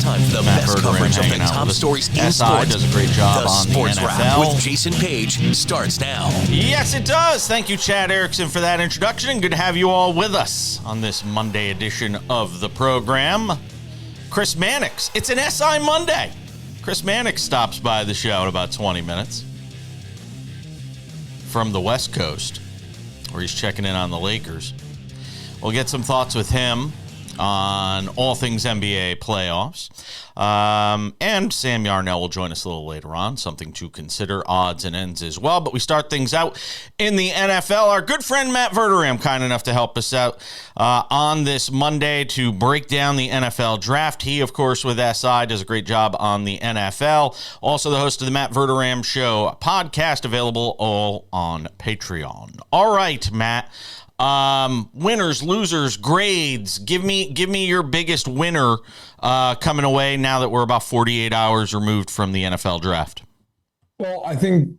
time for the Matt best Verderame coverage of the hanging out top with us. stories in SI sports. does a great job the on the Sports Wrap NFL. with Jason Page starts now. Yes, it does. Thank you, Chad Erickson, for that introduction, and good to have you all with us on this Monday edition of the program. Chris Mannix. It's an SI Monday. Chris Mannix stops by the show in about 20 minutes from the West Coast, where he's checking in on the Lakers. We'll get some thoughts with him on all things NBA playoffs. And Sam Yarnell will join us a little later on, something to consider, odds and ends as well. But we start things out in the NFL. Our good friend Matt Verderame, kind enough to help us out on this Monday to break down the NFL draft. He, of course, with SI, does a great job on the NFL. Also the host of the Matt Verderame Show podcast, available all on Patreon. All right, Matt. Winners, losers, grades. Give me your biggest winner coming away now that we're about 48 hours removed from the NFL draft. Well, I think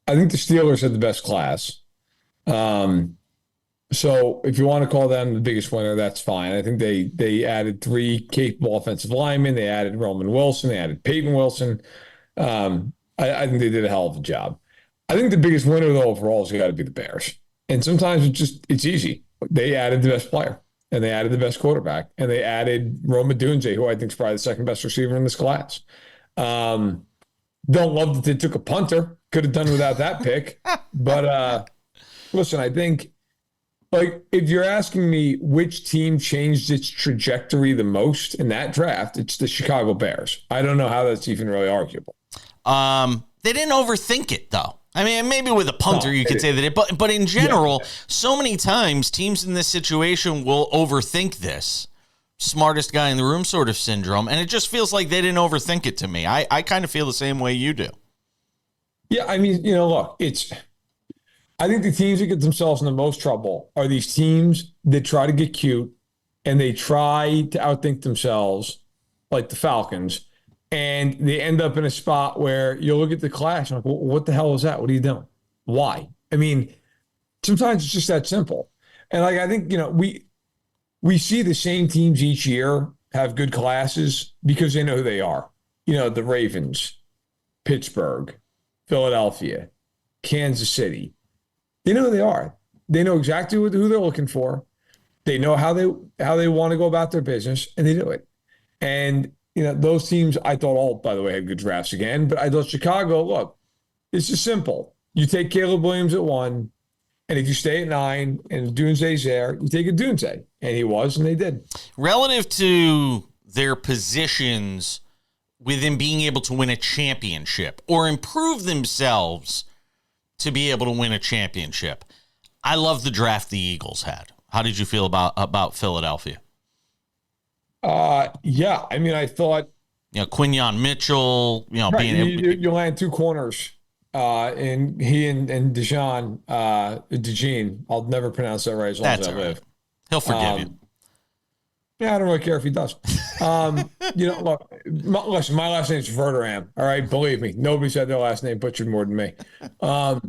the Steelers had the best class. So if you want to call them the biggest winner, that's fine. I think they added 3 capable offensive linemen. They added Roman Wilson. They added Peyton Wilson. I think they did a hell of a job. I think the biggest winner, though, overall has got to be the Bears. And sometimes it's easy. They added the best player, and they added the best quarterback, and they added Rome Odunze, who I think is probably the second best receiver in this class. Don't love that they took a punter. Could have done without that pick. But listen, I think, like, if you're asking me which team changed its trajectory the most in that draft, it's the Chicago Bears. I don't know how that's even really arguable. They didn't overthink it, though. I mean, maybe with a punter you could say that, but in general, so many times teams in this situation will overthink this smartest guy in the room sort of syndrome, and it just feels like they didn't overthink it to me. I kind of feel the same way you do. Yeah, I mean, look, I think the teams that get themselves in the most trouble are these teams that try to get cute and they try to outthink themselves, like the Falcons. And they end up in a spot where you look at the class and like, what the hell is that? What are you doing? Why? I mean, sometimes it's just that simple. And like, I think, we see the same teams each year have good classes because they know who they are. The Ravens, Pittsburgh, Philadelphia, Kansas City. They know who they are. They know exactly who they're looking for. They know how they want to go about their business, and they do it. And those teams, I thought all, by the way, had good drafts again. But I thought Chicago, look, this is simple. You take Caleb Williams at 1, and if you stay at 9 and Dunze's there, you take a Dunze. And he was, and they did. Relative to their positions within being able to win a championship or improve themselves to be able to win a championship, I love the draft the Eagles had. How did you feel about Philadelphia? Yeah. I mean, I thought, Quinyon Mitchell, right, being you land 2 corners, and he and DeJean. I'll never pronounce that right as long as I live. He'll forgive you. Yeah, I don't really care if he does. Look, listen, my last name's Verderame. All right, believe me, nobody's had their last name butchered more than me. No,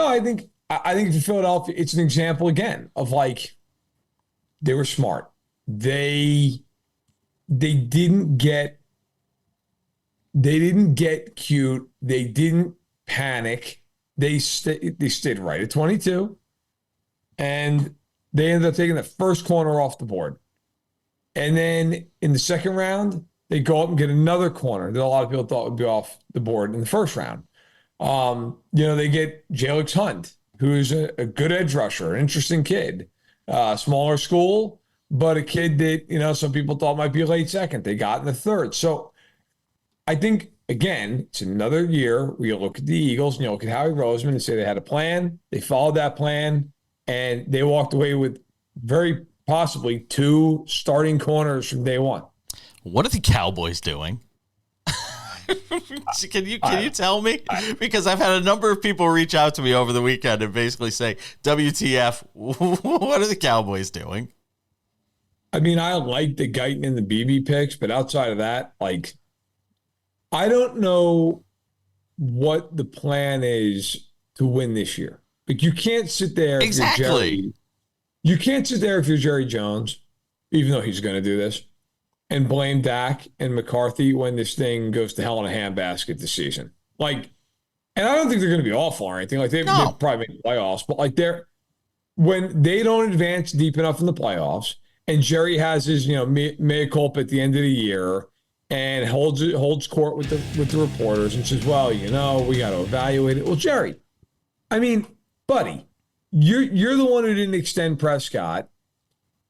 I think for Philadelphia, it's an example again of like they were smart. They didn't get cute. They didn't panic. They stayed right at 22, and they ended up taking the first corner off the board. And then in the second round, they go up and get another corner that a lot of people thought would be off the board in the first round. They get Jalix Hunt, who's a good edge rusher, an interesting kid, smaller school, but a kid that, some people thought might be a late second. They got in the third. So I think, again, it's another year where you look at the Eagles and you look at Howie Roseman and say they had a plan. They followed that plan, and they walked away with very possibly 2 starting corners from day one. What are the Cowboys doing? Can you tell me? Because I've had a number of people reach out to me over the weekend and basically say, WTF, what are the Cowboys doing? I mean, I like the Guyton and the BB picks, but outside of that, like, I don't know what the plan is to win this year. Like, you can't sit there. Exactly. You can't sit there if you're Jerry Jones, even though he's going to do this, and blame Dak and McCarthy when this thing goes to hell in a handbasket this season. Like, and I don't think they're going to be awful or anything. Like, they'll probably make the playoffs, but like when they don't advance deep enough in the playoffs, and Jerry has his, mea culpa at the end of the year and holds court with the reporters and says, well, we got to evaluate it. Well, Jerry, I mean, buddy, you're the one who didn't extend Prescott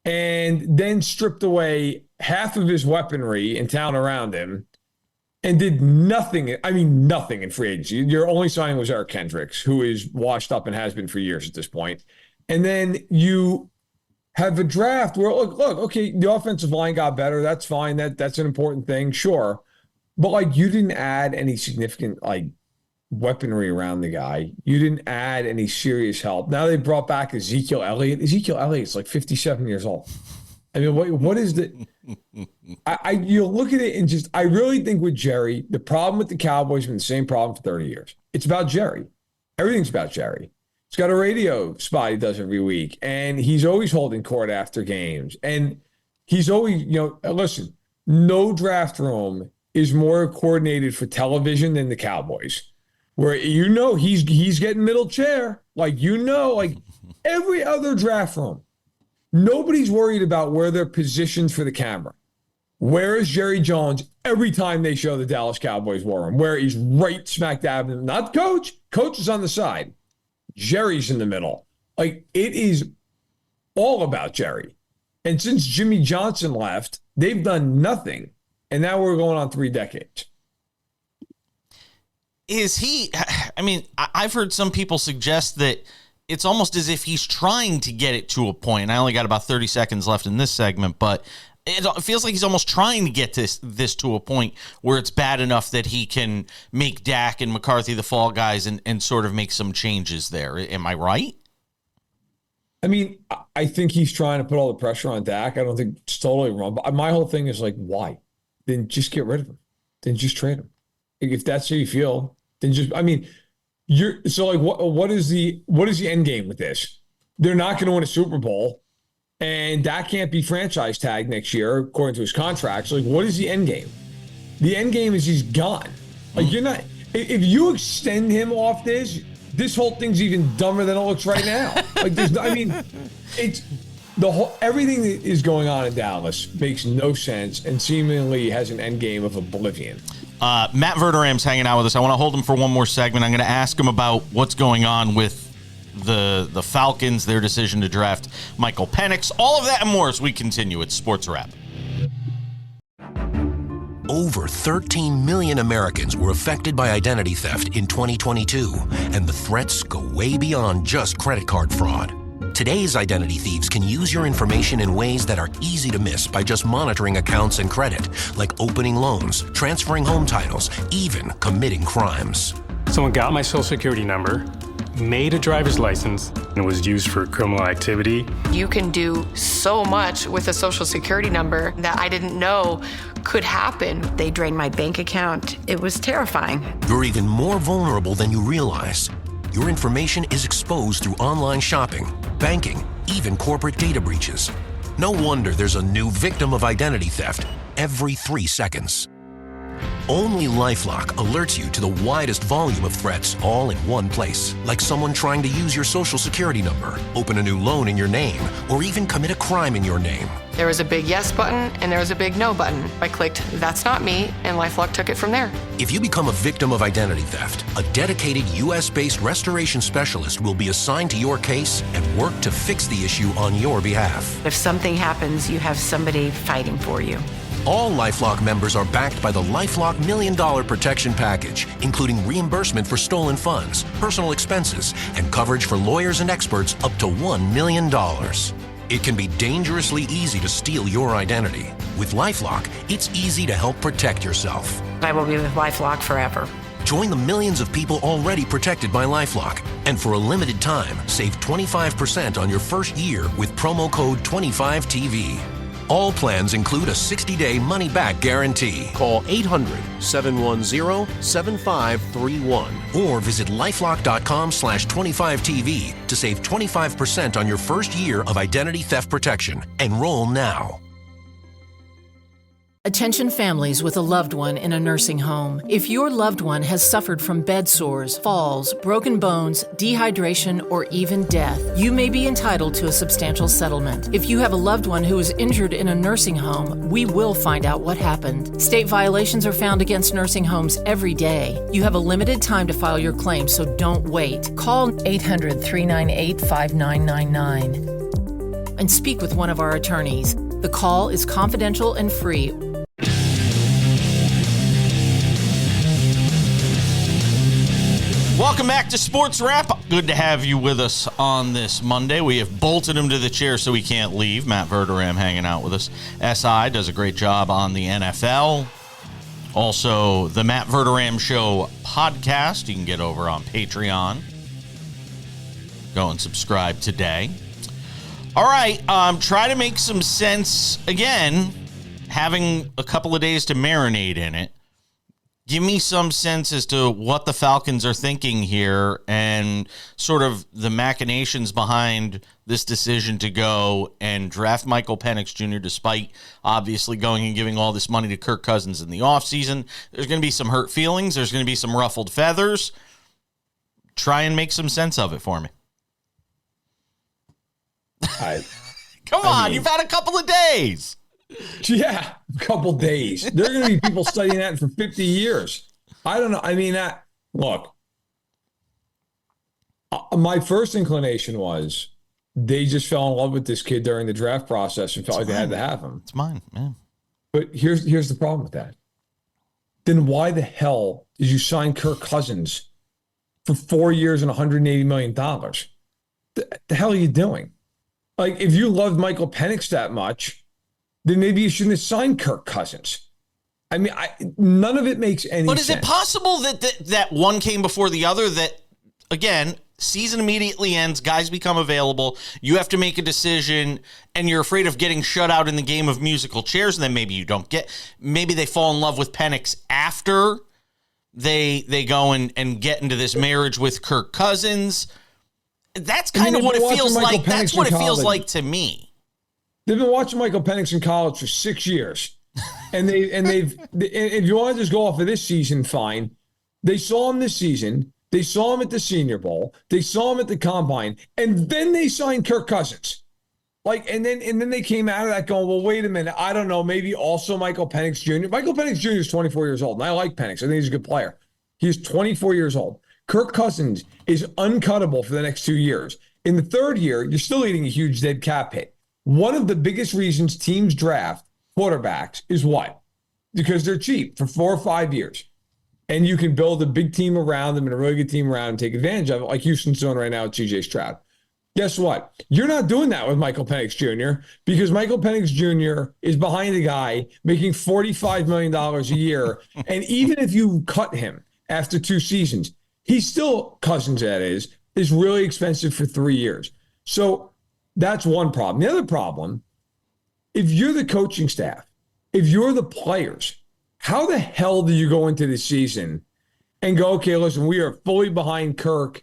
and then stripped away half of his weaponry in town around him and did nothing. I mean, nothing in free agency. Your only signing was Eric Kendricks, who is washed up and has been for years at this point. And then you have a draft where, look, okay, the offensive line got better. That's fine. That's an important thing. Sure. But like, you didn't add any significant weaponry around the guy. You didn't add any serious help. Now they brought back Ezekiel Elliott. Ezekiel Elliott's like 57 years old. I mean, what is the, you look at it and just, I really think with Jerry, the problem with the Cowboys has been the same problem for 30 years. It's about Jerry. Everything's about Jerry. He's got a radio spot he does every week, and he's always holding court after games. And he's always, listen, no draft room is more coordinated for television than the Cowboys, where he's getting middle chair. Like every other draft room, nobody's worried about where they're positioned for the camera. Where is Jerry Jones every time they show the Dallas Cowboys war room? Where he's right smack dab in, not coach. Coach is on the side. Jerry's in the middle. Like, it is all about Jerry. And since Jimmy Johnson left, they've done nothing. And now we're going on 3 decades. Is he, I mean, I've heard some people suggest that it's almost as if he's trying to get it to a point. I only got about 30 seconds left in this segment, but it feels like he's almost trying to get this to a point where it's bad enough that he can make Dak and McCarthy the fall guys and sort of make some changes there. Am I right? I mean, I think he's trying to put all the pressure on Dak. I don't think it's totally wrong. But my whole thing is like, why? Then just get rid of him. Then just trade him. If that's how you feel, then just, I mean, what is the end game with this? They're not going to win a Super Bowl. And Dak can't be franchise tagged next year, according to his contract. So, what is the end game? The end game is he's gone. Like, you're not, if you extend him off this whole thing's even dumber than it looks right now. Like, it's everything that is going on in Dallas makes no sense and seemingly has an end game of oblivion. Matt Verderame's hanging out with us. I want to hold him for one more segment. I'm going to ask him about what's going on with the Falcons, their decision to draft Michael Penix, all of that and more as we continue at Sports Wrap. Over 13 million Americans were affected by identity theft in 2022, and the threats go way beyond just credit card fraud. Today's identity thieves can use your information in ways that are easy to miss by just monitoring accounts and credit, like opening loans, transferring home titles, even committing crimes. Someone got my social security number, made a driver's license, and it was used for criminal activity. You can do so much with a social security number that I didn't know could happen. They drained my bank account. It was terrifying. You're even more vulnerable than you realize. Your information is exposed through online shopping, banking, even corporate data breaches. No wonder there's a new victim of identity theft every 3 seconds. Only LifeLock alerts you to the widest volume of threats all in one place, like someone trying to use your social security number, open a new loan in your name, or even commit a crime in your name. There was a big yes button and there was a big no button. I clicked, that's not me, and LifeLock took it from there. If you become a victim of identity theft, a dedicated U.S.-based restoration specialist will be assigned to your case and work to fix the issue on your behalf. If something happens, you have somebody fighting for you. All LifeLock members are backed by the LifeLock $1 Million Protection Package, including reimbursement for stolen funds, personal expenses, and coverage for lawyers and experts up to $1 million. It can be dangerously easy to steal your identity. With LifeLock, it's easy to help protect yourself. I will be with LifeLock forever. Join the millions of people already protected by LifeLock. And for a limited time, save 25% on your first year with promo code 25TV. All plans include a 60-day money-back guarantee. Call 800-710-7531. Or visit lifelock.com/25TV to save 25% on your first year of identity theft protection. Enroll now. Attention families with a loved one in a nursing home. If your loved one has suffered from bed sores, falls, broken bones, dehydration, or even death, you may be entitled to a substantial settlement. If you have a loved one who is injured in a nursing home, we will find out what happened. State violations are found against nursing homes every day. You have a limited time to file your claim, so don't wait. Call 800-398-5999 and speak with one of our attorneys. The call is confidential and free. Welcome back to Sports Wrap. Good to have you with us on this Monday. We have bolted him to the chair so he can't leave. Matt Verderame hanging out with us. SI does a great job on the NFL. Also, the Matt Verderame Show podcast. You can get over on Patreon. Go and subscribe today. All right, try to make some sense, again, having a couple of days to marinate in it. Give me some sense as to what the Falcons are thinking here and sort of the machinations behind this decision to go and draft Michael Penix Jr. despite obviously going and giving all this money to Kirk Cousins in the offseason. There's going to be some hurt feelings. There's going to be some ruffled feathers. Try and make some sense of it for me. Come on, you've had a couple of days. Yeah, a couple days. There are going to be people studying that for 50 years. I don't know. I mean, look, my first inclination was they just fell in love with this kid during the draft process and felt like they had to have him. It's mine, man. But here's the problem with that. Then why the hell did you sign Kirk Cousins for 4 years and $180 million? The hell are you doing? Like, if you loved Michael Penix that much, then maybe you shouldn't have signed Kirk Cousins. I mean, none of it makes any sense. But is it possible that one came before the other? That, again, season immediately ends, guys become available, you have to make a decision, and you're afraid of getting shut out in the game of musical chairs, and then maybe you don't maybe they fall in love with Penix after they go and get into this marriage with Kirk Cousins. That's kind of what it feels like. That's what it feels like to me. They've been watching Michael Penix in college for 6 years, and if you want to just go off of this season, fine. They saw him this season. They saw him at the Senior Bowl. They saw him at the Combine, and then they signed Kirk Cousins. And then they came out of that going, well, wait a minute, I don't know, maybe also Michael Penix Jr. Michael Penix Jr. is 24 years old, and I like Penix. I think he's a good player. He's 24 years old. Kirk Cousins is uncuttable for the next 2 years. In the third year, you're still eating a huge dead cap hit. One of the biggest reasons teams draft quarterbacks is what? Because they're cheap for 4 or 5 years. And you can build a big team around them and a really good team around and take advantage of it, like Houston's doing right now with CJ Stroud. Guess what? You're not doing that with Michael Penix Jr. because Michael Penix Jr. is behind a guy making $45 million a year. And even if you cut him after 2 seasons, he's still, Cousins that is really expensive for 3 years. So that's one problem. The other problem, if you're the coaching staff, if you're the players, how the hell do you go into the season and go, okay, listen, we are fully behind Kirk?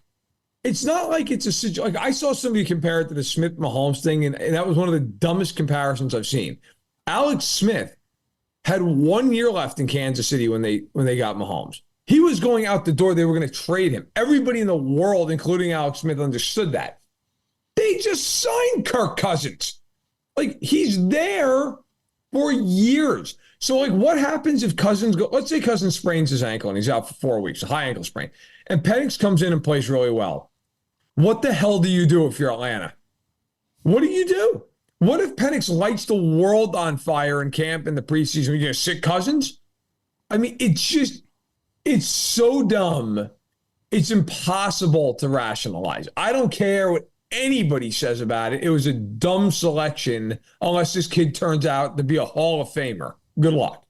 It's not like it's a situation. Like, I saw somebody compare it to the Smith-Mahomes thing, and that was one of the dumbest comparisons I've seen. Alex Smith had 1 year left in Kansas City when they got Mahomes. He was going out the door. They were going to trade him. Everybody in the world, including Alex Smith, understood that. They just signed Kirk Cousins. Like, he's there for years. So, like, what happens if Cousins let's say Cousins sprains his ankle and he's out for 4 weeks, a high ankle sprain, and Penix comes in and plays really well. What the hell do you do if you're Atlanta? What do you do? What if Penix lights the world on fire in camp in the preseason? You're going to sit Cousins? I mean, it's so dumb. It's impossible to rationalize. I don't care what anybody says about it. It was a dumb selection unless this kid turns out to be a Hall of Famer. Good luck.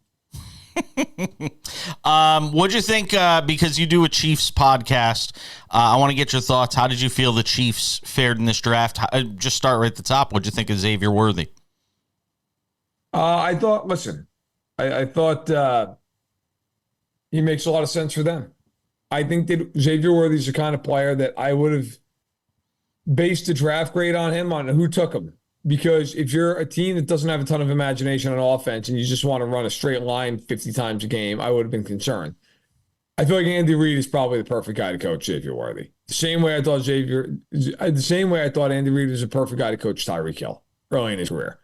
What'd you think? Because you do a Chiefs podcast, I want to get your thoughts. How did you feel the Chiefs fared in this draft? Just start right at the top. What'd you think of Xavier Worthy? I thought he makes a lot of sense for them. I think that Xavier Worthy's the kind of player that I would have based the draft grade on him on who took him. because if you're a team that doesn't have a ton of imagination on offense and you just want to run a straight line 50 times a game, I would have been concerned. I feel like Andy Reid is probably the perfect guy to coach Xavier Worthy. The same way I thought Andy Reid was a perfect guy to coach Tyreek Hill early in his career,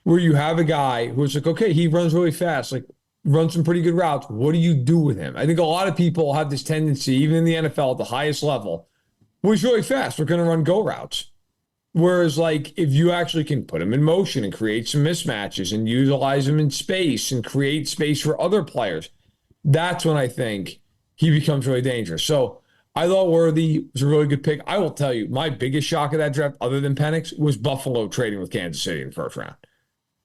where you have a guy who's like, okay, he runs really fast, like runs some pretty good routes. What do you do with him? I think a lot of people have this tendency, even in the NFL at the highest level, well, he's really fast, we're going to run go routes. Whereas, like, if you actually can put him in motion and create some mismatches and utilize him in space and create space for other players, that's when I think he becomes really dangerous. So I thought Worthy was a really good pick. I will tell you, my biggest shock of that draft, other than Penix, was Buffalo trading with Kansas City in the first round.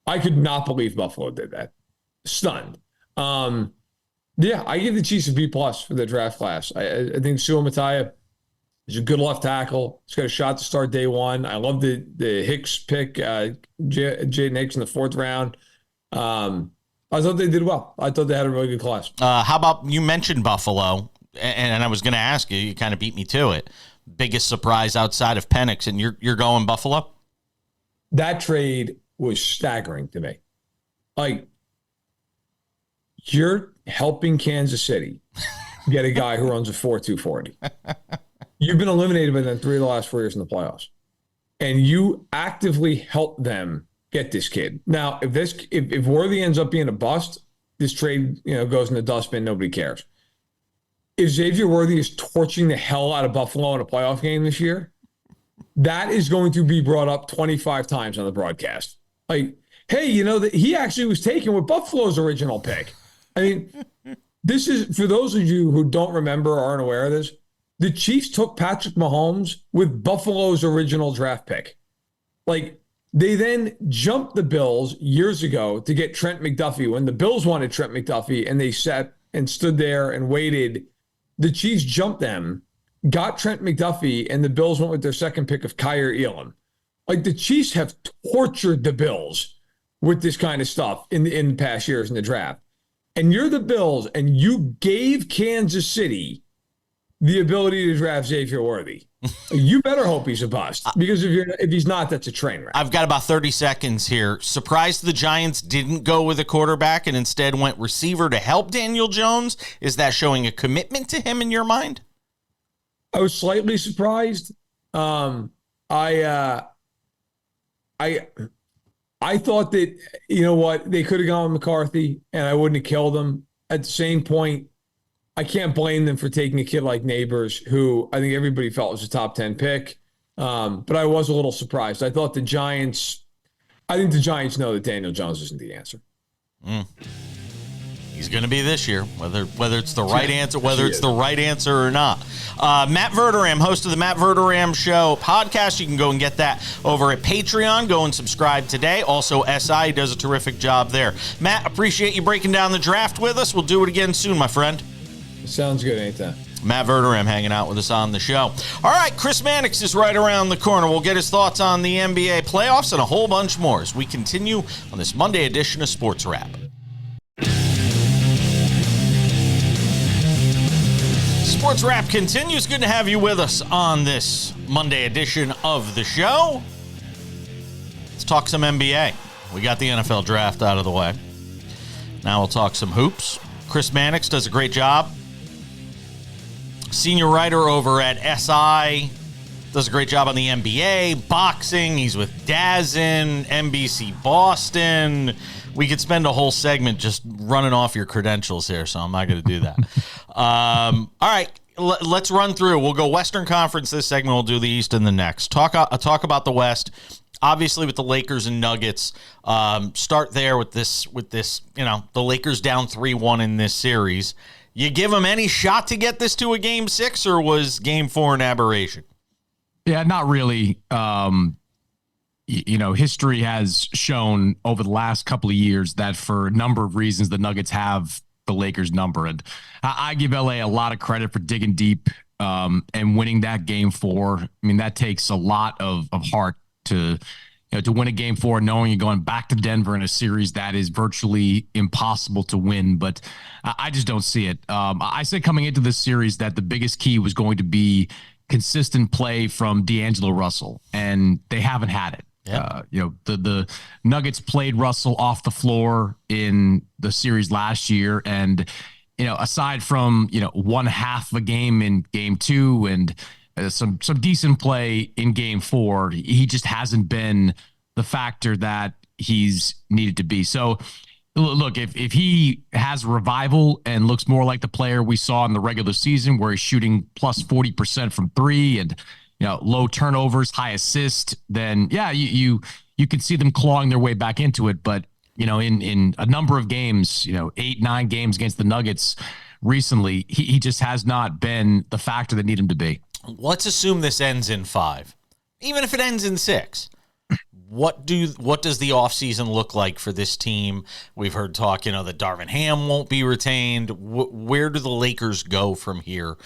I could not believe Buffalo did that. Stunned. Yeah, I give the Chiefs a B+ for the draft class. I think Sua Mattia is a good left tackle. He's got a shot to start day one. I love the Hicks pick, Jaden Hicks in the 4th round. I thought they did well. I thought they had a really good class. How about, you mentioned Buffalo, and I was going to ask you, you kind of beat me to it. Biggest surprise outside of Penix, and you're going Buffalo? That trade was staggering to me. Like, you're helping Kansas City get a guy who runs a 4.240. You've been eliminated by them 3 of the last 4 years in the playoffs. And you actively help them get this kid. Now, if Worthy ends up being a bust, this trade, goes in the dustbin, nobody cares. If Xavier Worthy is torching the hell out of Buffalo in a playoff game this year, that is going to be brought up 25 times on the broadcast. Like, hey, that he actually was taken with Buffalo's original pick. I mean, this is, for those of you who don't remember or aren't aware of this, the Chiefs took Patrick Mahomes with Buffalo's original draft pick. Like, they then jumped the Bills years ago to get Trent McDuffie when the Bills wanted Trent McDuffie, and they sat and stood there and waited. The Chiefs jumped them, got Trent McDuffie, and the Bills went with their 2nd pick of Kyer Elam. Like, the Chiefs have tortured the Bills with this kind of stuff in the past years in the draft. And you're the Bills, and you gave Kansas City the ability to draft Xavier Worthy. You better hope he's a bust, because if he's not, that's a train wreck. I've got about 30 seconds here. Surprised the Giants didn't go with a quarterback and instead went receiver to help Daniel Jones. Is that showing a commitment to him in your mind? I was slightly surprised. I thought that, they could have gone with McCarthy and I wouldn't have killed him. At the same point, I can't blame them for taking a kid like Neighbors, who I think everybody felt was a top 10 pick. But I was a little surprised. I think the Giants know that Daniel Jones isn't the answer. He's going to be this year, whether it's the right answer, or not. Matt Verderame, host of the Matt Verderame Show podcast. You can go and get that over at Patreon. Go and subscribe today. Also, SI does a terrific job there. Matt, appreciate you breaking down the draft with us. We'll do it again soon, my friend. Sounds good anytime. Matt Verderame hanging out with us on the show. All right, Chris Mannix is right around the corner. We'll get his thoughts on the NBA playoffs and a whole bunch more as we continue on this Monday edition of Sports Wrap. Sports Wrap continues. Good to have you with us on this Monday edition of the show. Let's talk some NBA. We got the NFL draft out of the way. Now we'll talk some hoops. Chris Mannix does a great job. Senior writer over at SI, does a great job on the NBA, boxing. He's with DAZN, NBC Boston. We could spend a whole segment just running off your credentials here, so I'm not going to do that. All right, let's run through. We'll go Western Conference this segment. We'll do the East in the next. Talk about the West. Obviously, with the Lakers and Nuggets, start there with this. The Lakers down 3-1 in this series. You give them any shot to get this to a Game 6, or was Game 4 an aberration? Yeah, not really. History has shown over the last couple of years that for a number of reasons, the Nuggets have the Lakers number. And I give LA a lot of credit for digging deep and winning that Game 4. I mean, that takes a lot of heart to win a Game 4, knowing you're going back to Denver in a series that is virtually impossible to win. But I just don't see it. I said coming into this series that the biggest key was going to be consistent play from D'Angelo Russell, and they haven't had it. Yeah. The Nuggets played Russell off the floor in the series last year. And, aside from, one half of a game in game 2 and some decent play in game 4, he just hasn't been the factor that he's needed to be. So look, if he has a revival and looks more like the player we saw in the regular season, where he's shooting plus 40% from 3 and low turnovers, high assist, then yeah, you could see them clawing their way back into it. But in a number of games, 8-9 games against the Nuggets recently, he just has not been the factor that need him to be. Let's assume this ends in 5, even if it ends in 6. What does the offseason look like for this team? We've heard talk, that Darvin Ham won't be retained. Where do the Lakers go from here?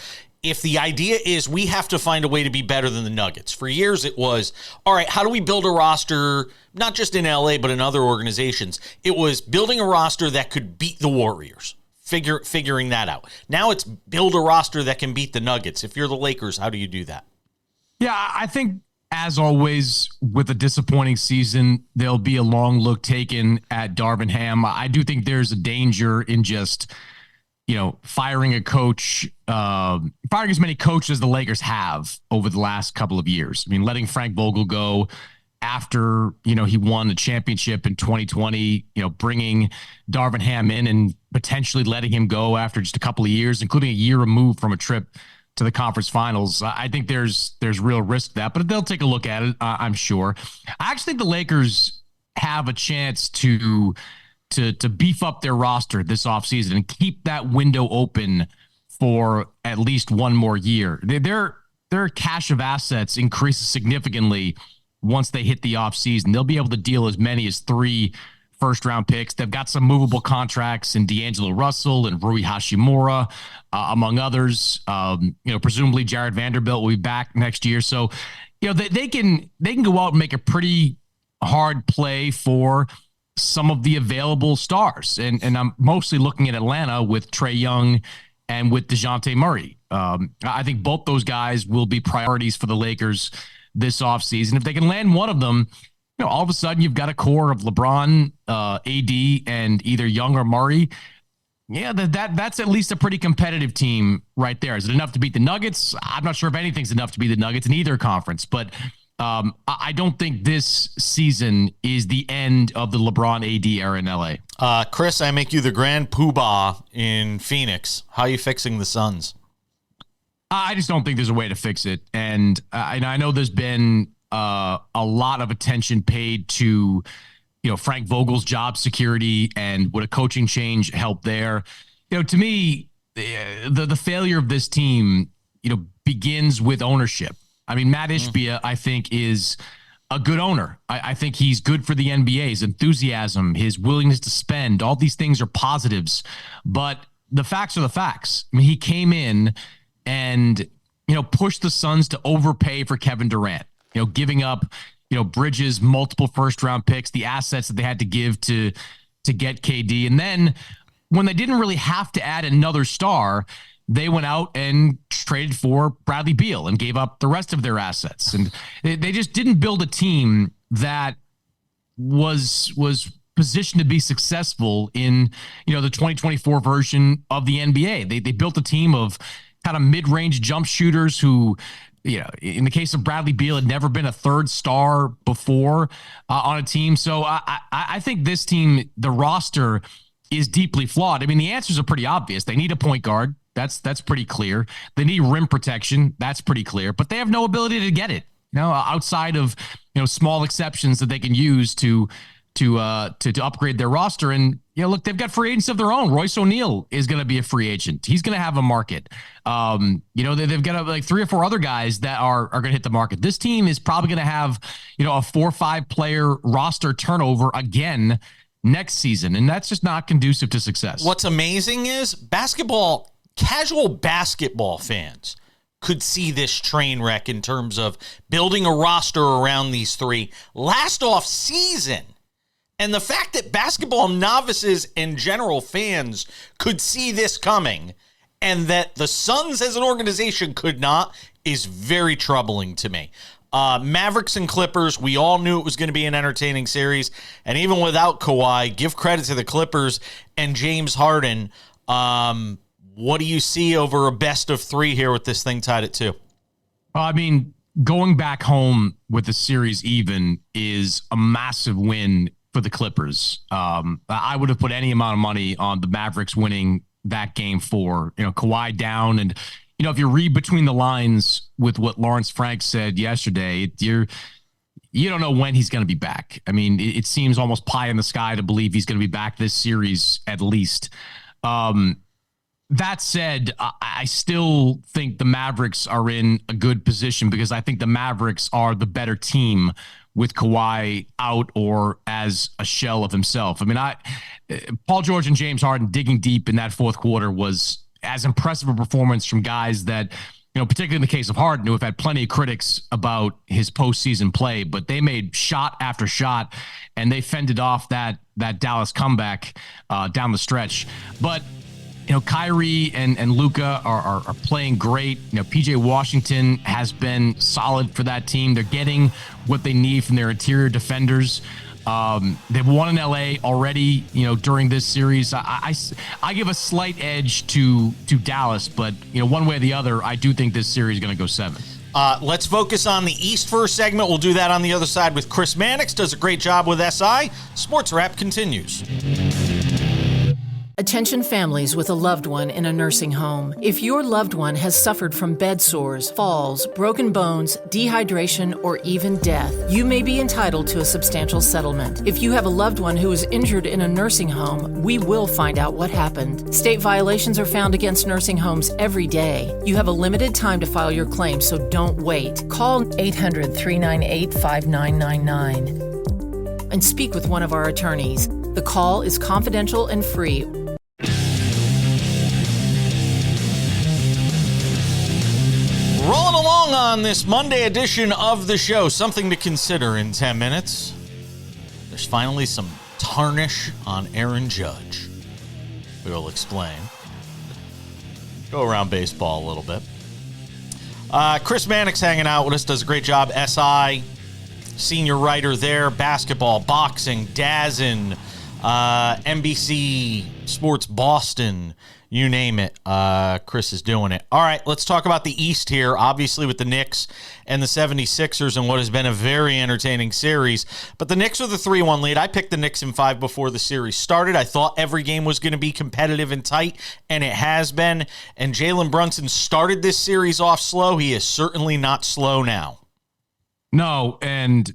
If the idea is we have to find a way to be better than the Nuggets. For years it was, all right, how do we build a roster, not just in LA, but in other organizations? It was building a roster that could beat the Warriors, figuring that out. Now it's build a roster that can beat the Nuggets. If you're the Lakers, how do you do that? Yeah, I think, as always, with a disappointing season, there'll be a long look taken at Darvin Ham. I do think there's a danger in just, firing a coach, firing as many coaches as the Lakers have over the last couple of years. I mean, letting Frank Vogel go after, he won the championship in 2020, bringing Darvin Ham in and potentially letting him go after just a couple of years, including a year removed from a trip to the conference finals. I think there's real risk to that, but they'll take a look at it, I'm sure. I actually think the Lakers have a chance to beef up their roster this offseason and keep that window open for at least one more year. Their cache of assets increases significantly once they hit the offseason. They'll be able to deal as many as 3 first-round picks. They've got some movable contracts in D'Angelo Russell and Rui Hachimura, among others. Presumably Jared Vanderbilt will be back next year. So, they can go out and make a pretty hard play for some of the available stars. And I'm mostly looking at Atlanta with Trae Young and with DeJounte Murray. I think both those guys will be priorities for the Lakers this offseason. If they can land one of them, all of a sudden you've got a core of LeBron, AD, and either Young or Murray. Yeah, that's at least a pretty competitive team right there. Is it enough to beat the Nuggets? I'm not sure if anything's enough to beat the Nuggets in either conference, but I don't think this season is the end of the LeBron AD era in LA. Chris, I make you the grand poobah in Phoenix. How are you fixing the Suns? I just don't think there's a way to fix it. And I know there's been a lot of attention paid to, Frank Vogel's job security and would a coaching change help there? To me, the failure of this team, begins with ownership. I mean, Matt Ishbia, I think, is a good owner. I think he's good for the NBA. His enthusiasm, his willingness to spend, all these things are positives. But the facts are the facts. I mean, he came in and, pushed the Suns to overpay for Kevin Durant, giving up, Bridges, multiple first-round picks, the assets that they had to give to get KD. And then when they didn't really have to add another star, they went out and traded for Bradley Beal and gave up the rest of their assets. And they just didn't build a team that was positioned to be successful in, the 2024 version of the NBA. They built a team of kind of mid-range jump shooters who, in the case of Bradley Beal, had never been a third star before on a team. So I think this team, the roster is deeply flawed. I mean, the answers are pretty obvious. They need a point guard. That's pretty clear. They need rim protection. That's pretty clear. But they have no ability to get it, outside of, small exceptions that they can use to upgrade their roster. And, look, they've got free agents of their own. Royce O'Neal is going to be a free agent. He's going to have a market. They've got like 3 or 4 other guys that are going to hit the market. This team is probably going to have, a 4 or 5 player roster turnover again next season. And that's just not conducive to success. What's amazing is casual basketball fans could see this train wreck in terms of building a roster around these 3 last off season. And the fact that basketball novices and general fans could see this coming and that the Suns as an organization could not is very troubling to me. Mavericks and Clippers, we all knew it was going to be an entertaining series. And even without Kawhi, give credit to the Clippers and James Harden. What do you see over a best of 3 here with this thing tied at 2? I mean, going back home with the series even is a massive win for the Clippers. I would have put any amount of money on the Mavericks winning that game 4. Kawhi down, and if you read between the lines with what Lawrence Frank said yesterday, you don't know when he's going to be back. I mean, it seems almost pie in the sky to believe he's going to be back this series at least. That said, I still think the Mavericks are in a good position because I think the Mavericks are the better team with Kawhi out or as a shell of himself. I mean, Paul George and James Harden digging deep in that fourth quarter was as impressive a performance from guys that, particularly in the case of Harden, who have had plenty of critics about his postseason play, but they made shot after shot and they fended off that Dallas comeback down the stretch. But Kyrie and Luka are playing great. PJ Washington has been solid for that team. They're getting what they need from their interior defenders. They've won in LA already, during this series. I give a slight edge to Dallas, but one way or the other, I do think this series is going to go 7. Let's focus on the East for a segment. We'll do that on the other side with Chris Mannix. Does a great job with SI. Sports Wrap continues. Attention families with a loved one in a nursing home. If your loved one has suffered from bed sores, falls, broken bones, dehydration, or even death, you may be entitled to a substantial settlement. If you have a loved one who is injured in a nursing home, we will find out what happened. State violations are found against nursing homes every day. You have a limited time to file your claim, so don't wait. Call 800-398-5999 and speak with one of our attorneys. The call is confidential and free. Rolling along on this Monday edition of the show, something to consider in 10 minutes. There's finally some tarnish on Aaron Judge. We will explain. Go around baseball a little bit. Chris Mannix hanging out with us, does a great job. SI, senior writer there, basketball, boxing, DAZN, NBC Sports Boston, you name it. Chris is doing it. All right, let's talk about the East here, obviously with the Knicks and the 76ers and what has been a very entertaining series. But the Knicks are the 3-1 lead. I picked the Knicks in 5 before the series started. I thought every game was going to be competitive and tight, and it has been. And Jalen Brunson started this series off slow. He is certainly not slow now. No, and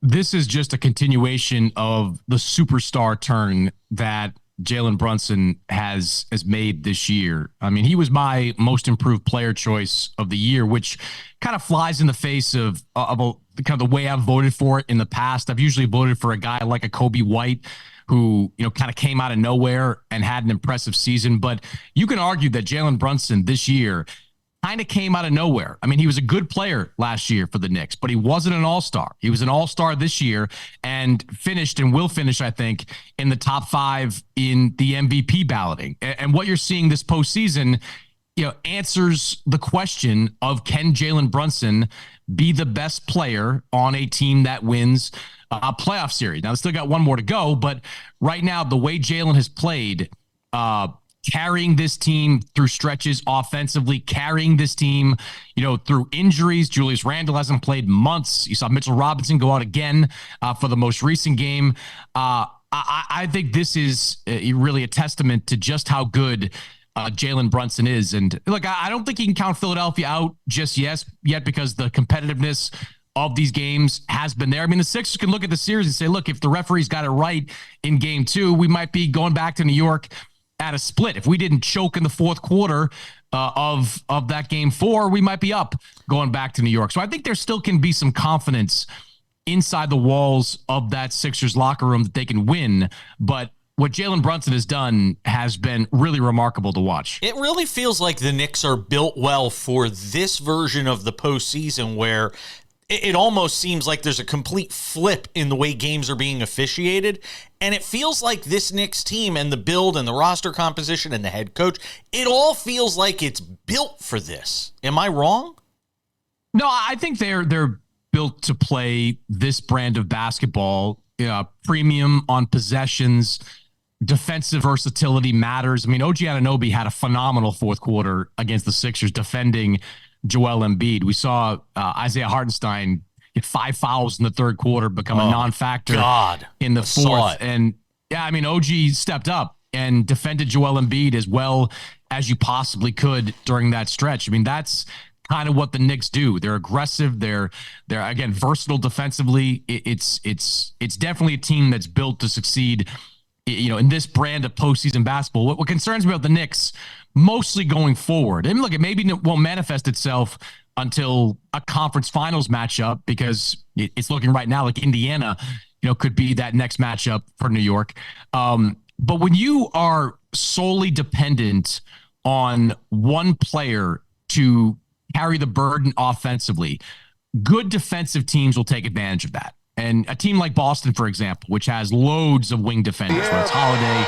this is just a continuation of the superstar turn that Jalen Brunson has made this year. I mean, he was my most improved player choice of the year, which kind of flies in the face of kind of the way I've voted for it in the past. I've usually voted for a guy like a Kobe White who, kind of came out of nowhere and had an impressive season. But you can argue that Jalen Brunson this year kind of came out of nowhere. I mean, he was a good player last year for the Knicks, but he wasn't an all-star. He was an all-star this year and finished and will finish, I think, in the top 5 in the MVP balloting. And what you're seeing this postseason, answers the question of, can Jalen Brunson be the best player on a team that wins a playoff series? Now, they still got one more to go, but right now, the way Jalen has played, carrying this team through stretches offensively, carrying this team, through injuries. Julius Randle hasn't played months. You saw Mitchell Robinson go out again for the most recent game. I think this is really a testament to just how good Jalen Brunson is. And look, I don't think he can count Philadelphia out just yet because the competitiveness of these games has been there. I mean, the Sixers can look at the series and say, look, if the referees got it right in game 2, we might be going back to New York at a split. If we didn't choke in the fourth quarter of that game 4, we might be up going back to New York. So I think there still can be some confidence inside the walls of that Sixers locker room that they can win. But what Jalen Brunson has done has been really remarkable to watch. It really feels like the Knicks are built well for this version of the postseason, where it almost seems like there's a complete flip in the way games are being officiated. And it feels like this Knicks team and the build and the roster composition and the head coach, it all feels like it's built for this. Am I wrong? No, I think they're built to play this brand of basketball, premium on possessions, defensive versatility matters. I mean, OG Anunoby had a phenomenal fourth quarter against the Sixers defending Joel Embiid. We saw Isaiah Hartenstein get 5 fouls in the third quarter, become a non-factor in the fourth. And yeah, I mean, OG stepped up and defended Joel Embiid as well as you possibly could during that stretch. I mean, that's kind of what the Knicks do. They're aggressive. They're again versatile defensively. It's definitely a team that's built to succeed, in this brand of postseason basketball. What concerns me about the Knicks mostly going forward, and look, it maybe won't manifest itself until a conference finals matchup, because it's looking right now like Indiana, could be that next matchup for New York. But when you are solely dependent on one player to carry the burden offensively, good defensive teams will take advantage of that. And a team like Boston, for example, which has loads of wing defenders, whether it's Holiday,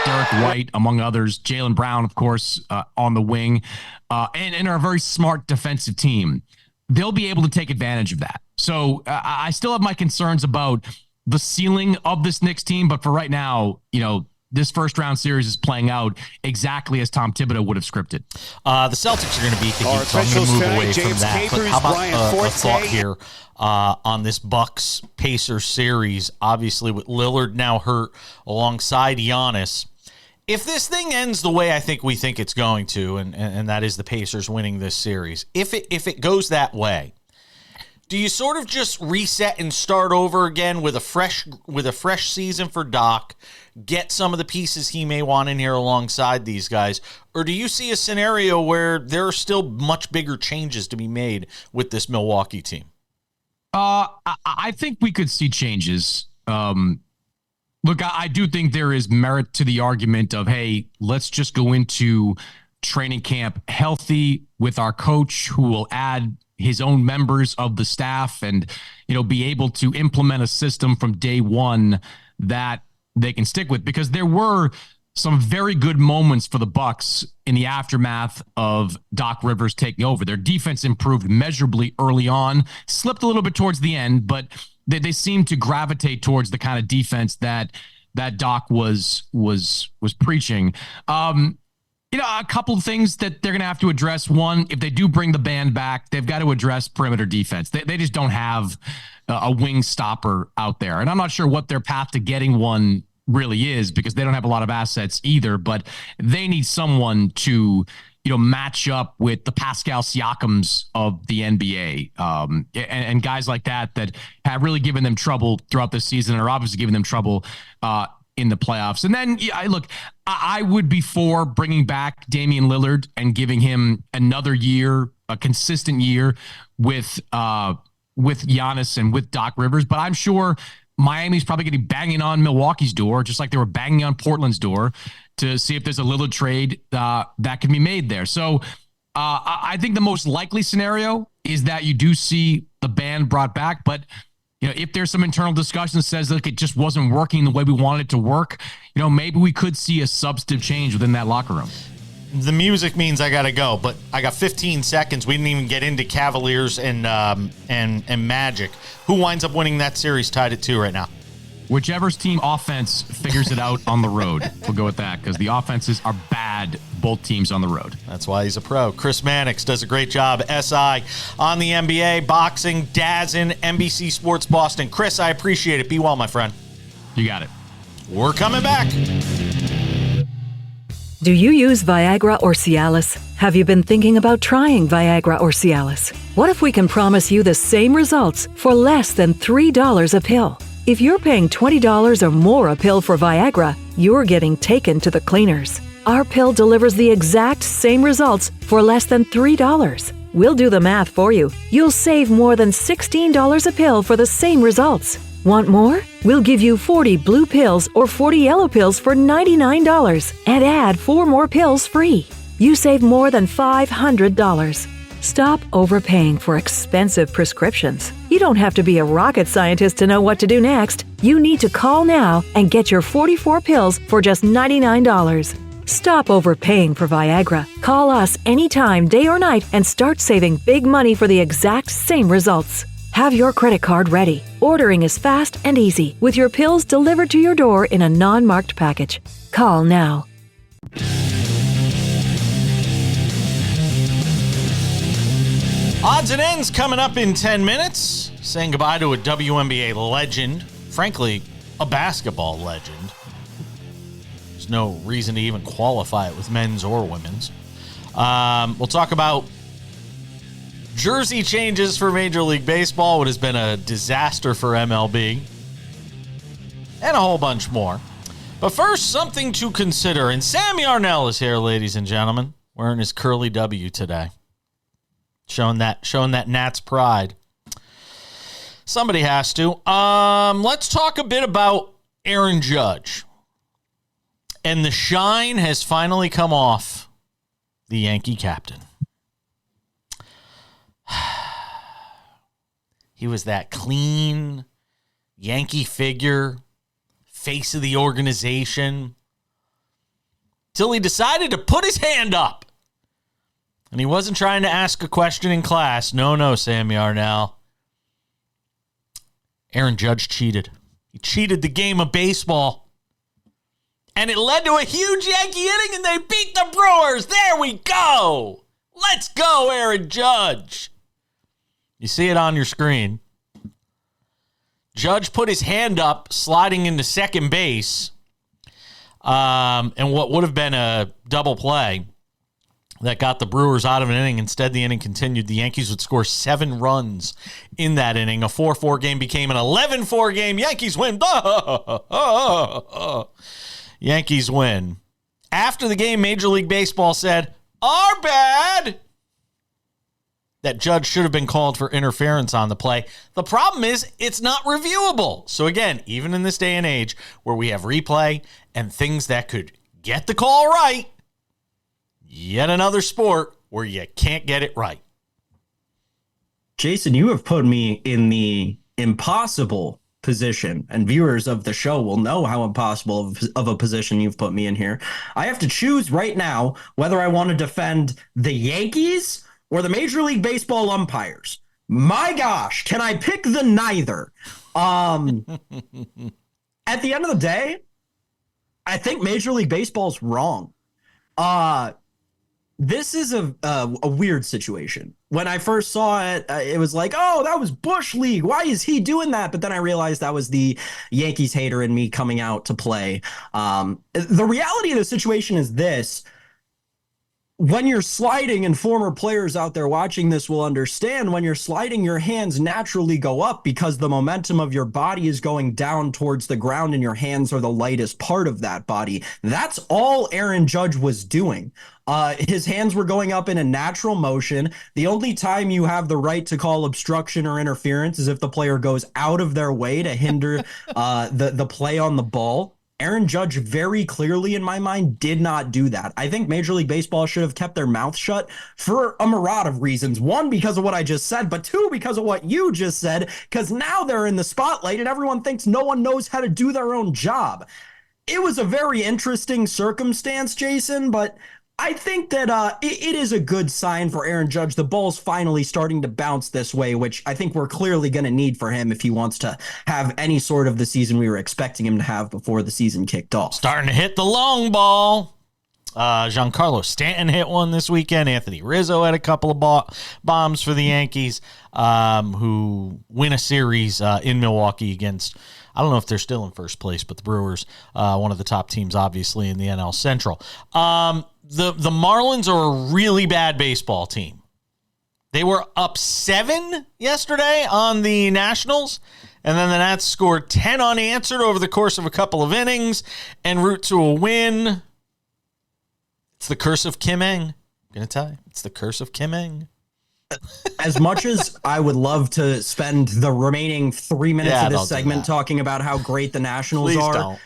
Derek White, among others, Jaylen Brown, of course, on the wing, and are a very smart defensive team, they'll be able to take advantage of that. So I still have my concerns about the ceiling of this Knicks team, but for right now, this first round series is playing out exactly as Tom Thibodeau would have scripted. The Celtics are going to beat the Heat, so I'm going to move away from that. But how about a thought here on this Bucks-Pacers series, obviously with Lillard now hurt alongside Giannis. If this thing ends the way I think we think it's going to, and that is the Pacers winning this series, if it goes that way, do you sort of just reset and start over again with a fresh season for Doc, get some of the pieces he may want in here alongside these guys, or do you see a scenario where there are still much bigger changes to be made with this Milwaukee team? I think we could see changes. Look, I do think there is merit to the argument of, hey, let's just go into training camp healthy with our coach who will add his own members of the staff and, be able to implement a system from day one that they can stick with, because there were some very good moments for the Bucks in the aftermath of Doc Rivers taking over. Their defense improved measurably early on, slipped a little bit towards the end, but they seemed to gravitate towards the kind of defense that Doc was preaching. A couple of things that they're going to have to address. One, if they do bring the band back, they've got to address perimeter defense. They just don't have a wing stopper out there. And I'm not sure what their path to getting one really is, because they don't have a lot of assets either, but they need someone to, match up with the Pascal Siakams of the NBA, and guys like that have really given them trouble throughout the season, and are obviously giving them trouble in the playoffs. And then, I would be for bringing back Damian Lillard and giving him another year, a consistent year with Giannis and with Doc Rivers. But I'm sure Miami's probably going to be banging on Milwaukee's door, just like they were banging on Portland's door, to see if there's a Lillard trade that can be made there. So I think the most likely scenario is that you do see the band brought back, but if there's some internal discussion that says, look, it just wasn't working the way we wanted it to work, maybe we could see a substantive change within that locker room. The music means I got to go, but I got 15 seconds. We didn't even get into Cavaliers and Magic. Who winds up winning that series tied at 2 right now? Whichever's team offense figures it out on the road. We'll go with that, because the offenses are bad, both teams on the road. That's why he's a pro. Chris Mannix does a great job. SI on the NBA, boxing, DAZN, NBC Sports Boston. Chris, I appreciate it. Be well, my friend. You got it. We're coming back. Do you use Viagra or Cialis? Have you been thinking about trying Viagra or Cialis? What if we can promise you the same results for less than $3 a pill? If you're paying $20 or more a pill for Viagra, you're getting taken to the cleaners. Our pill delivers the exact same results for less than $3. We'll do the math for you. You'll save more than $16 a pill for the same results. Want more? We'll give you 40 blue pills or 40 yellow pills for $99 and add 4 more pills free. You save more than $500. Stop overpaying for expensive prescriptions. You don't have to be a rocket scientist to know what to do next. You need to call now and get your 44 pills for just $99. Stop overpaying for Viagra. Call us anytime, day or night, and start saving big money for the exact same results. Have your credit card ready. Ordering is fast and easy with your pills delivered to your door in a non-marked package. Call now. Odds and ends coming up in 10 minutes. Saying goodbye to a WNBA legend. Frankly, a basketball legend. There's no reason to even qualify it with men's or women's. We'll talk about jersey changes for Major League Baseball, what has been a disaster for MLB, and a whole bunch more. But first, something to consider. And Sam Yarnell is here, ladies and gentlemen, wearing his curly W today. Showing that Nats pride. Somebody has to. Let's talk a bit about Aaron Judge. And the shine has finally come off the Yankee captain. He was that clean Yankee figure, face of the organization, till he decided to put his hand up. And he wasn't trying to ask a question in class. No, Sam Yarnell. Aaron Judge cheated. He cheated the game of baseball. And it led to a huge Yankee inning, and they beat the Brewers. There we go. Let's go, Aaron Judge. You see it on your screen. Judge put his hand up, sliding into second base. And what would have been a double play that got the Brewers out of an inning. Instead, the inning continued. The Yankees would score 7 runs in that inning. A 4-4 game became an 11-4 game. Yankees win. Yankees win. After the game, Major League Baseball said, "Our bad." That Judge should have been called for interference on the play. The problem is it's not reviewable. So again, even in this day and age where we have replay and things that could get the call right, yet another sport where you can't get it right. Jason, you have put me in the impossible position, and viewers of the show will know how impossible of a position you've put me in here. I have to choose right now whether I want to defend the Yankees or the Major League Baseball umpires. My gosh, can I pick the neither? At the end of the day, I think Major League Baseball's wrong. This is a weird situation. When I first saw it, it was like, oh, that was Bush League. Why is he doing that? But then I realized that was the Yankees hater in me coming out to play. The reality of the situation is this. When you're sliding, and former players out there watching this will understand, when you're sliding, your hands naturally go up because the momentum of your body is going down towards the ground and your hands are the lightest part of that body. That's all Aaron Judge was doing. His hands were going up in a natural motion. The only time you have the right to call obstruction or interference is if the player goes out of their way to hinder the play on the ball. Aaron Judge very clearly, in my mind, did not do that. I think Major League Baseball should have kept their mouth shut for a myriad of reasons. One, because of what I just said, but two, because of what you just said, because now they're in the spotlight and everyone thinks no one knows how to do their own job. It was a very interesting circumstance, Jason, but I think that it is a good sign for Aaron Judge. The ball's finally starting to bounce this way, which I think we're clearly going to need for him if he wants to have any sort of the season we were expecting him to have before the season kicked off. Starting to hit the long ball. Giancarlo Stanton hit one this weekend. Anthony Rizzo had a couple of bombs for the Yankees, who win a series in Milwaukee against, I don't know if they're still in first place, but the Brewers, one of the top teams, obviously, in the NL Central. The Marlins are a really bad baseball team. They were up 7 yesterday on the Nationals, and then the Nats scored 10 unanswered over the course of a couple of innings en route to a win. It's the curse of Kim Eng. I'm going to tell you. It's the curse of Kim Eng. As much as I would love to spend the remaining 3 minutes of this segment talking about how great the Nationals Please are, don't.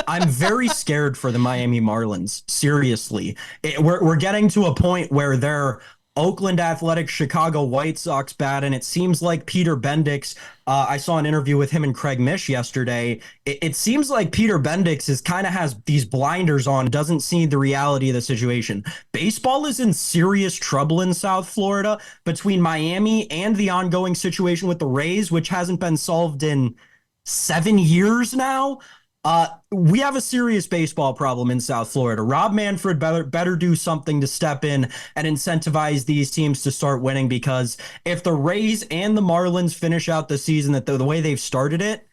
I'm very scared for the Miami Marlins. Seriously. We're getting to a point where they're Oakland Athletics, Chicago White Sox bat, and it seems like Peter Bendix, I saw an interview with him and Craig Mish yesterday. It seems like Peter Bendix has these blinders on, doesn't see the reality of the situation. Baseball is in serious trouble in South Florida between Miami and the ongoing situation with the Rays, which hasn't been solved in 7 years now. We have a serious baseball problem in South Florida. Rob Manfred better do something to step in and incentivize these teams to start winning, because if the Rays and the Marlins finish out the season the way they've started it,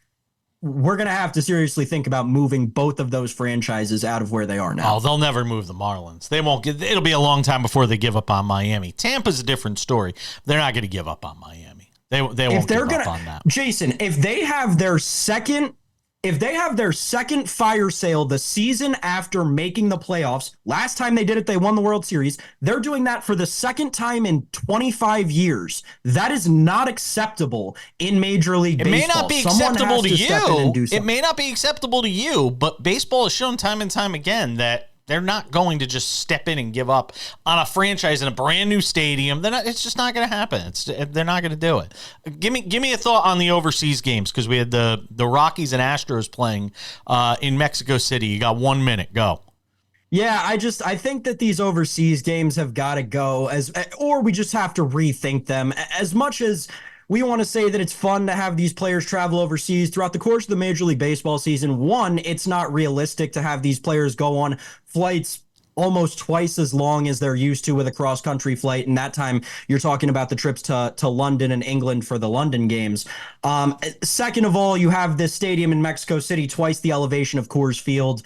we're going to have to seriously think about moving both of those franchises out of where they are now. Oh, they'll never move the Marlins. They won't it'll be a long time before they give up on Miami. Tampa's a different story. They're not going to give up on Miami. They won't give up on that. Jason, if they have their second fire sale the season after making the playoffs, last time they did it, they won the World Series. They're doing that for the second time in 25 years. That is not acceptable in Major League Baseball. It may not be acceptable to you. It may not be acceptable to you, but baseball has shown time and time again that they're not going to just step in and give up on a franchise in a brand new stadium. It's just not going to happen. They're not going to do it. Give me a thought on the overseas games, because we had the Rockies and Astros playing in Mexico City. You got 1 minute. Go. Yeah, I think that these overseas games have got to go, or we just have to rethink them. As much as we want to say that it's fun to have these players travel overseas throughout the course of the Major League Baseball season, one, it's not realistic to have these players go on flights almost twice as long as they're used to with a cross-country flight. And that time, you're talking about the trips to London and England for the London games. Second of all, you have this stadium in Mexico City, twice the elevation of Coors Field.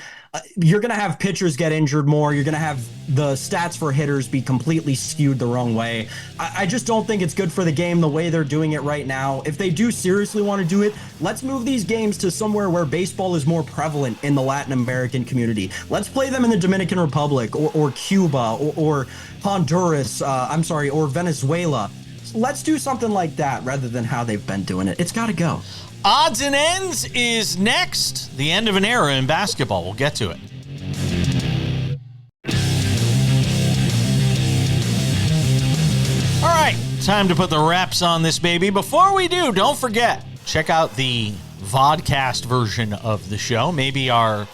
You're going to have pitchers get injured more. You're going to have the stats for hitters be completely skewed the wrong way. I just don't think it's good for the game the way they're doing it right now. If they do seriously want to do it, let's move these games to somewhere where baseball is more prevalent in the Latin American community. Let's play them in the Dominican Republic or Cuba or Honduras, or Venezuela. Let's do something like that rather than how they've been doing it. It's got to go. Odds and Ends is next. The end of an era in basketball. We'll get to it. All right, time to put the wraps on this baby. Before we do, don't forget, check out the vodcast version of the show. Maybe our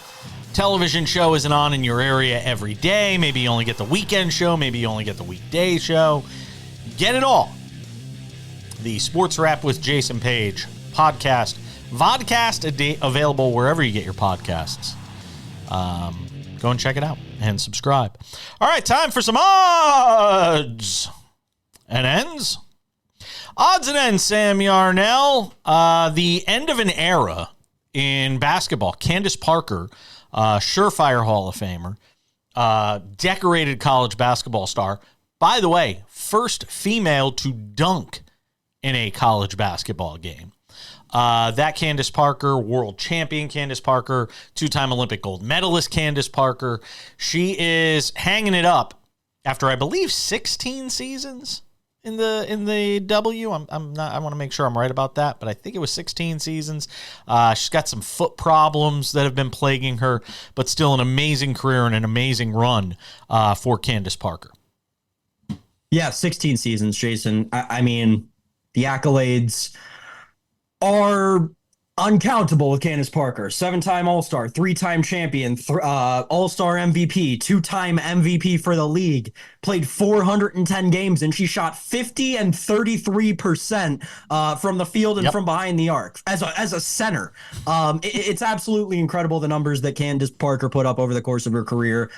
television show isn't on in your area every day. Maybe you only get the weekend show. Maybe you only get the weekday show. Get it all. The Sports Wrap with Jason Page podcast, vodcast, available wherever you get your podcasts. Go and check it out and subscribe. All right, time for some odds and ends. Odds and ends, Sam Yarnell. The end of an era in basketball. Candace Parker, surefire Hall of Famer, decorated college basketball star. By the way, first female to dunk in a college basketball game. That Candace Parker, world champion Candace Parker, two-time Olympic gold medalist Candace Parker. She is hanging it up after, I believe, 16 seasons in the W. I want to make sure I'm right about that, but I think it was 16 seasons. She's got some foot problems that have been plaguing her, but still an amazing career and an amazing run for Candace Parker. Yeah, 16 seasons, Jason. I mean, the accolades are uncountable with Candace Parker. 7-time All-Star, 3-time champion, All-Star MVP, 2-time MVP for the league, played 410 games, and she shot 50 and 33% from the field and from behind the arc as a center. It's absolutely incredible, the numbers that Candace Parker put up over the course of her career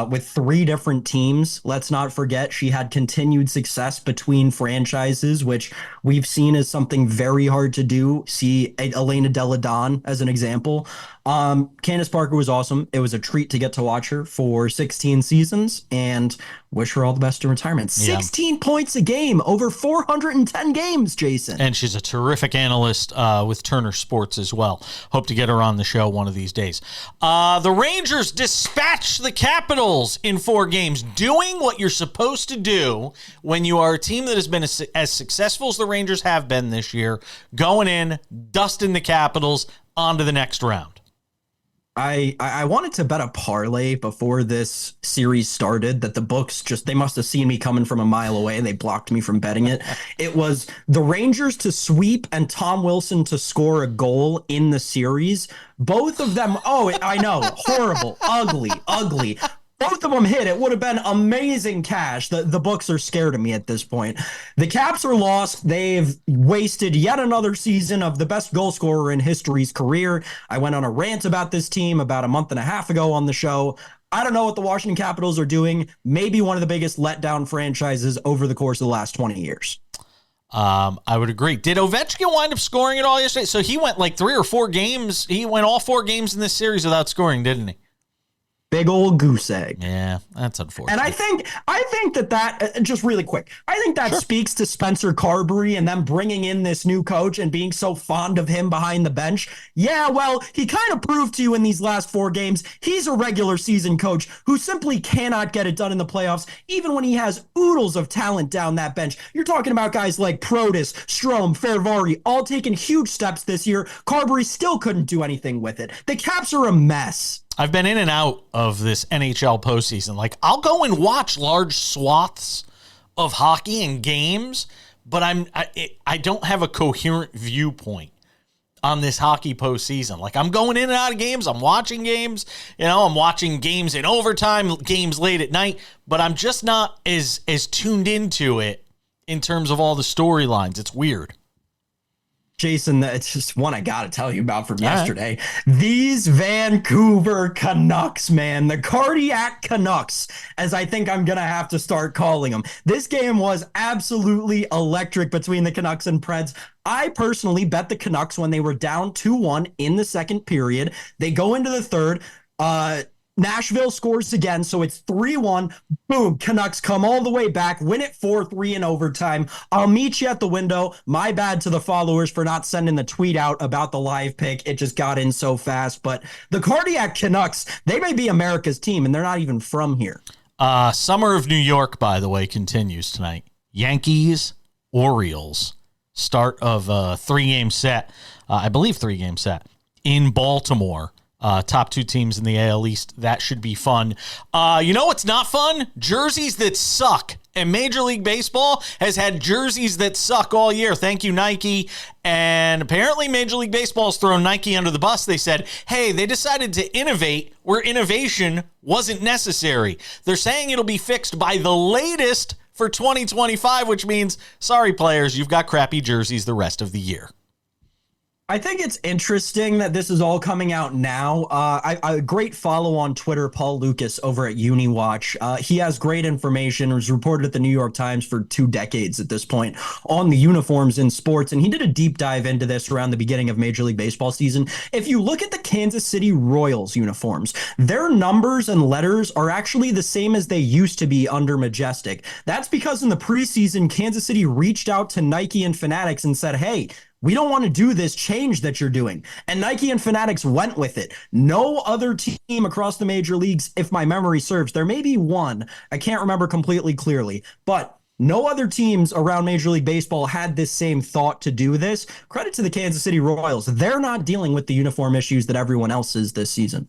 with 3 different teams. Let's not forget she had continued success between franchises, which we've seen as something very hard to do. See Elena Delle Donne as an example. Candace Parker was awesome. It was a treat to get to watch her for 16 seasons, and wish her all the best in retirement. 16 points a game, over 410 games, Jason. And she's a terrific analyst with Turner Sports as well. Hope to get her on the show one of these days. The Rangers dispatched the Capitals in 4 games, doing what you're supposed to do when you are a team that has been as successful as the Rangers have been this year, going in, dusting the Capitals, on to the next round. I wanted to bet a parlay before this series started that the books they must have seen me coming from a mile away and they blocked me from betting it. It was the Rangers to sweep and Tom Wilson to score a goal in the series. Both of them, I know, horrible, ugly. Both of them hit. It would have been amazing cash. The books are scared of me at this point. The Caps are lost. They've wasted yet another season of the best goal scorer in history's career. I went on a rant about this team about a month and a half ago on the show. I don't know what the Washington Capitals are doing. Maybe one of the biggest letdown franchises over the course of the last 20 years. I would agree. Did Ovechkin wind up scoring at all yesterday? So he went like 3 or 4 games. He went all 4 games in this series without scoring, didn't he? Big old goose egg. Yeah, that's unfortunate. And I think that just really quick, I think that speaks to Spencer Carberry and them bringing in this new coach and being so fond of him behind the bench. Yeah, well, he kind of proved to you in these last 4 games, he's a regular season coach who simply cannot get it done in the playoffs, even when he has oodles of talent down that bench. You're talking about guys like Protas, Strome, Ferrari, all taking huge steps this year. Carberry still couldn't do anything with it. The Caps are a mess. I've been in and out of this NHL postseason. Like, I'll go and watch large swaths of hockey and games, but I don't have a coherent viewpoint on this hockey postseason. Like, I'm going in and out of games. I'm watching games. I'm watching games in overtime, games late at night, but I'm just not as tuned into it in terms of all the storylines. It's weird. Jason, it's just one I got to tell you about from yesterday. These Vancouver Canucks, man, the cardiac Canucks, as I think I'm going to have to start calling them. This game was absolutely electric between the Canucks and Preds. I personally bet the Canucks when they were down 2-1 in the second period. They go into the third. Nashville scores again, so it's 3-1. Boom, Canucks come all the way back, win it 4-3 in overtime. I'll meet you at the window. My bad to the followers for not sending the tweet out about the live pick. It just got in so fast. But the cardiac Canucks, they may be America's team, and they're not even from here. Summer of New York, by the way, continues tonight. Yankees, Orioles, start of a 3-game set, I believe 3-game set, in Baltimore. Top 2 teams in the AL East. That should be fun. You know what's not fun? Jerseys that suck. And Major League Baseball has had jerseys that suck all year. Thank you, Nike. And apparently Major League Baseball has thrown Nike under the bus. They said, hey, they decided to innovate where innovation wasn't necessary. They're saying it'll be fixed by the latest for 2025, which means, sorry, players, you've got crappy jerseys the rest of the year. I think it's interesting that this is all coming out now. A great follow on Twitter, Paul Lucas over at UniWatch. He has great information. It was reported at the New York Times for 2 decades at this point on the uniforms in sports. And he did a deep dive into this around the beginning of Major League Baseball season. If you look at the Kansas City Royals uniforms, their numbers and letters are actually the same as they used to be under Majestic. That's because in the preseason, Kansas City reached out to Nike and Fanatics and said, hey, we don't want to do this change that you're doing. And Nike and Fanatics went with it. No other team across the major leagues, if my memory serves, there may be one, I can't remember completely clearly, but no other teams around Major League Baseball had this same thought to do this. Credit to the Kansas City Royals. They're not dealing with the uniform issues that everyone else is this season.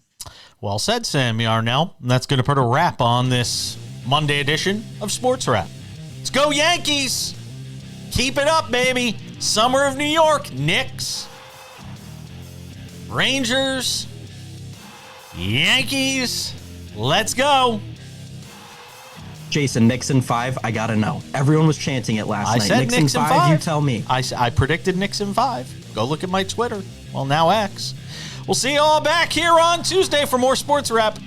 Well said, Sam Yarnell. And that's going to put a wrap on this Monday edition of Sports Wrap. Let's go Yankees! Keep it up, baby. Summer of New York, Knicks, Rangers, Yankees. Let's go. Jason, Knicks in 5, I got to know. Everyone was chanting it last night. I said Knicks in 5. You tell me. I predicted Knicks in 5. Go look at my Twitter. Well, now X. We'll see you all back here on Tuesday for more Sports Wrap.